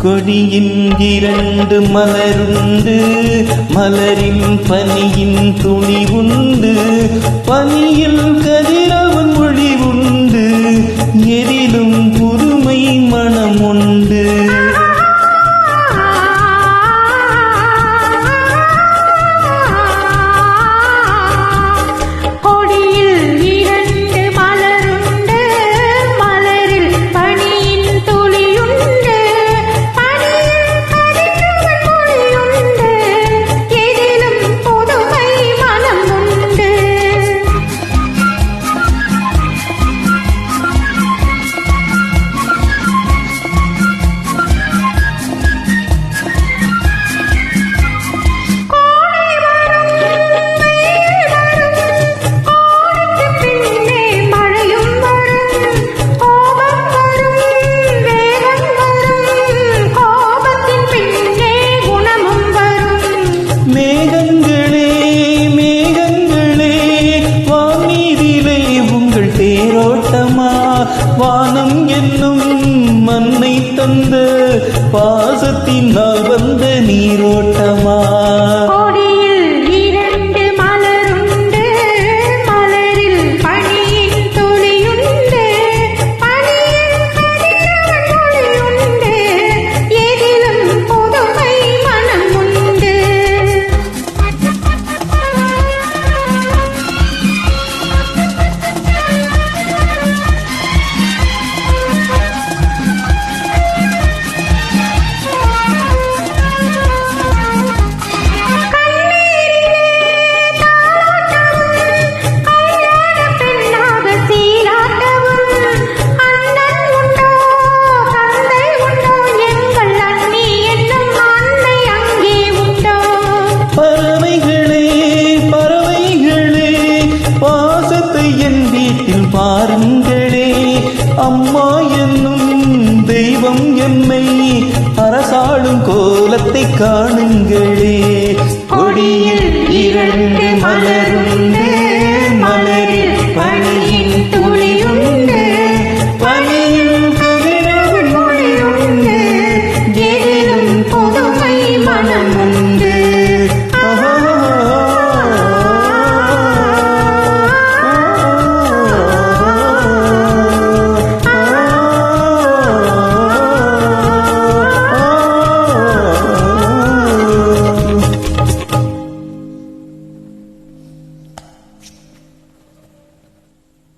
கொடியின் இரண்டு மலருண்டு, மலரின் பனியின் துளி உண்டு, பனியில் கதிரவன் மொழி உண்டு, எதிலும் புதுமை மனம் உண்டு. வானம் என்னும் மண்ணை தந்த பாசத்தினால் வந்த நீரோட்டமா. பாருங்களே, அம்மா என்னும் தெய்வம் எம்மை அரசாளும் கோலத்தை காணுங்களே. கொடியில் இரண்டு மலருண்டு,